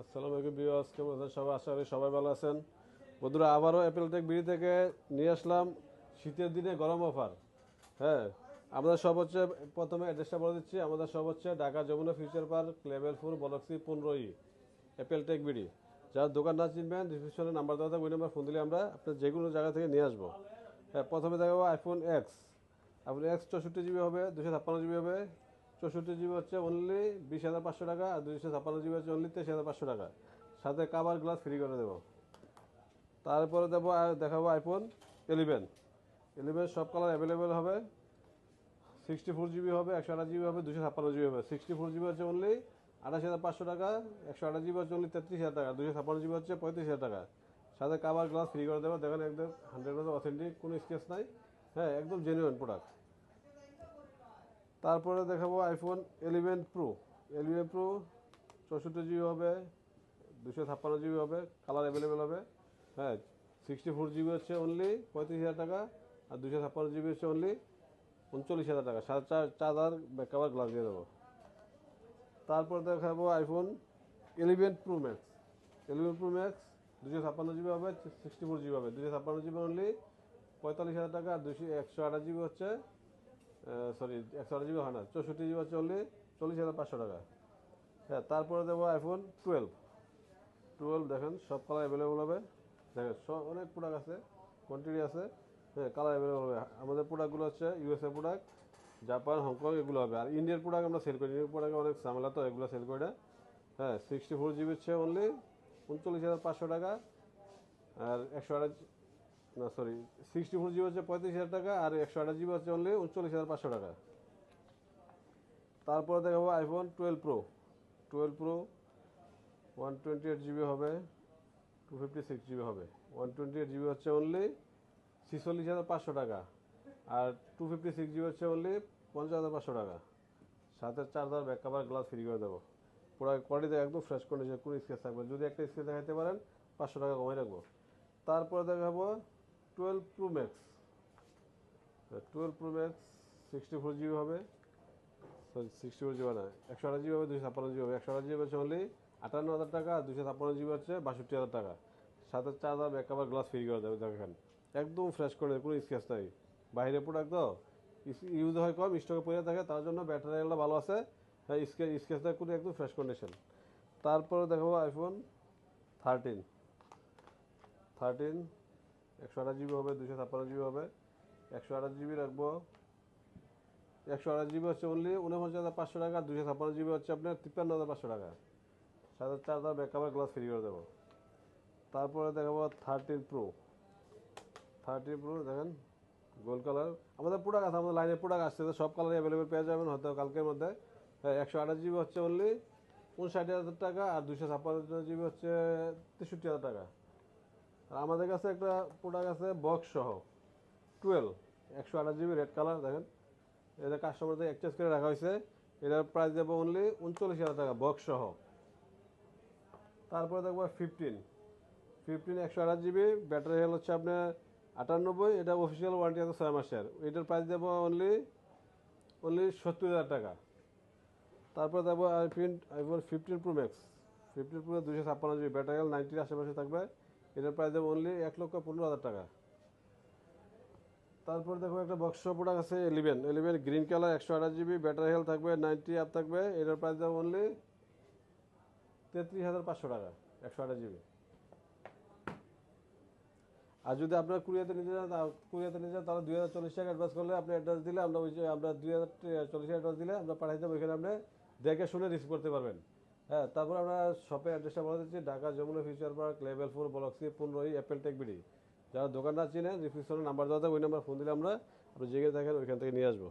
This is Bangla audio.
আসসালামু আলাইকুম ভিউয়ার্স, কেমন আছেন সবাই? আশা করি সবাই ভালো আছেন। বন্ধুরা, আবারও অ্যাপেল টেক বিডি থেকে নিয়ে আসলাম শীতের দিনে গরম অফার। হ্যাঁ, আমাদের সব হচ্ছে, প্রথমে অ্যাড্রেসটা বলে দিচ্ছি। আমাদের সব হচ্ছে Dhaka Jamuna Future Park, level 4, block C 15E, Apple Tech BD. যারা দোকান না চিনবেন, ডিসক্রিপশনে নাম্বার দেওয়া থাকবে, ওই নাম্বার ফোন দিলে আমরা আপনার যে কোনো জায়গা থেকে নিয়ে আসবো। হ্যাঁ, প্রথমে দেখাবো আইফোন এক্স 64 জিবি হবে, 256 জিবি হবে। 64 জিবি হচ্ছে অনলি 20,500 টাকা, আর 256 জিবি হচ্ছে অনলি 23,500 টাকা। সাথে কাভার গ্লাস ফ্রি করে দেবো। তারপরে দেখাবো আইফোন 11 সব কালার অ্যাভেলেবেল হবে। 64 জিবি হবে, 128 জিবি হবে, 256 জিবি হবে। 64 জিবি হচ্ছে অনলি 28,500 টাকা, 128 জিবি হচ্ছে অনলি 33,000 টাকা, 256 জিবি হচ্ছে 35,000 টাকা। সাথে কাভার গ্লাস ফ্রি করে দেবো। দেখেন একদম 100% অথেন্টিক, কোনো স্কেচ নাই। হ্যাঁ, একদম জেনুইন প্রোডাক্ট। তারপরে দেখাবো আইফোন 11 প্রো 64 জিবি হবে, 256 জিবি হবে, কালার অ্যাভেলেবেল হবে। হ্যাঁ, 64 জিবি হচ্ছে অনলি 35,000 টাকা, আর 256 জিবি হচ্ছে অনলি 39,000 টাকা। সাড়ে চার ব্যাক কাভার গ্লাস দিয়ে দেবো। তারপর দেখাবো আইফোন 11 প্রো ম্যাক্স 256 জিবি হবে, 64 জিবি হবে। 256 জিবি অনলি 45,000 টাকা, আর 128 জিবি হচ্ছে, সরি, 128 জিবি হয় না, 64 জিবি হচ্ছে অনলি 40,500 টাকা। হ্যাঁ, তারপরে দেবো আইফোন 12 দেখেন সব কালার অ্যাভেলেবল হবে। দেখেন সব অনেক প্রোডাক্ট আছে, কোয়ান্টিটি আছে। হ্যাঁ, কালার অ্যাভেলেবল হবে। আমাদের প্রোডাক্টগুলো হচ্ছে ইউএসএ প্রোডাক্ট, জাপান, হংকং এগুলো হবে। আর ইন্ডিয়ার প্রোডাক্ট আমরা সেল করি, ইন্ডিয়ার প্রোডাক্ট অনেক ঝামেলা, তো এগুলো সেল করি না। হ্যাঁ, 64 জিবি হচ্ছে অনলি 39,500 টাকা, আর 64 জিবি হচ্ছে 35,000 টাকা, আর 128 জিবি হচ্ছে অনলি 39,500 টাকা। তারপরে দেখাবো আইফোন 12 প্রো 128 জিবি হবে, 256 জিবি হবে। 128 জিবি হচ্ছে অনলি 46,500 টাকা, আর 256 জিবি হচ্ছে অনলি 50,500 টাকা। সাথে charger, back cover, glass free করে দেবো। পুরো কোয়ালিটি একদম ফ্রেশ কন্ডিশন, কোনো স্কেচ থাকবে। যদি একটা স্কেচ দেখাতে পারেন, 500 টাকা কমাই রাখবো। তারপরে দেখাবো 12 প্রো ম্যাক্স 64 জিবি হবে, সরি 64 জিবি না, 128 জিবি হবে, 256 জিবি হবে। 128 জিবি হচ্ছে অনলি 58,000 টাকা, আর 256 জিবি হচ্ছে 62,000 টাকা। সাথে charger, back cover, glass free করে দেবে। দেখেন একদম ফ্রেশ করে দেবে, কোনো স্কেচ নাই। বাইরে প্রোডাক্ট তো ইউজ হয় কম, স্টকে পড়ে থাকে, তার জন্য ব্যাটারিটা ভালো আছে। হ্যাঁ, স্কেচটা কোনো একদম ফ্রেশ কন্ডিশন। তারপরে দেখাবো আইফোন 13 128 জিবি হবে, 256 জিবি হবে। 128 জিবি রাখবো। 128 জিবি হচ্ছে অনলি 49,500 টাকা, 256 জিবি হচ্ছে আপনার 53,500 টাকা। সাথে charger, back cover, glass free করে দেবো। তারপরে দেখাবো 13 প্রো দেখেন গোল্ড কালার। আমাদের প্রোডাক্ট আছে, আমাদের লাইনের প্রোডাক্ট আসছে, তো সব কালার অ্যাভেলেবেল পেয়ে যাবেন হয়তো কালকের মধ্যে। হ্যাঁ, 128 জিবি হচ্ছে অনলি 59,000 টাকা, আর 256 জিবি হচ্ছে 63,000 টাকা। আর আমাদের কাছে একটা প্রোডাক্ট আছে বক্স সহ 12 128 জিবি রেড কালার। দেখেন এটা কাস্টমারদের এক্সচেঞ্জ করে রাখা হয়েছে। এটার প্রাইস দেবো অনলি 39,000 টাকা বক্স সহ। তারপরে দেখবো 15 128 জিবি, ব্যাটারি হেলথ হচ্ছে আপনার 98। এটা অফিসিয়াল ওয়ারেন্টি আছে 6 মাসের। এটার প্রাইস দেবো অনলি 70,000 টাকা। তারপরে দেখবো iPhone 15 pro max 15 pro 256 GB, battery health 90-র আশেপাশে থাকবে। এটার প্রাইস দেবো অনলি 1,15,000 টাকা। তারপর দেখো একটা বক্স প্রোডাক্ট আছে 11 green colour, 128 GB, battery health থাকবে 90 আপ থাকবে। এটার প্রাইস দেবো অনলি 33,500 টাকা, 128 জিবি। আর যদি আপনার কুরিয়াতে নিতে চান তাহলে 2,040 টাকা অ্যাডভান্স করলে, আপনি অ্যাডভান্স দিলে আমরা 2,040 অ্যাডভান্স দিলে আমরা পাঠিয়ে দেবো। এখানে আপনি দেখে শুনে রিসিভ করতে পারবেন। হ্যাঁ, তারপর আমরা শপের অ্যাড্রেসটা বলে দিচ্ছি। Dhaka Jamuna Future Park, level 4, block C 15, Apple Tech BD. যারা দোকানদার চিনে, ডিসক্রিপশনে নাম্বার দেওয়া থাকে, ওই নাম্বার ফোন দিলে আমরা আপনি যেখানে থাকেন ওইখান থেকে নিয়ে আসবো।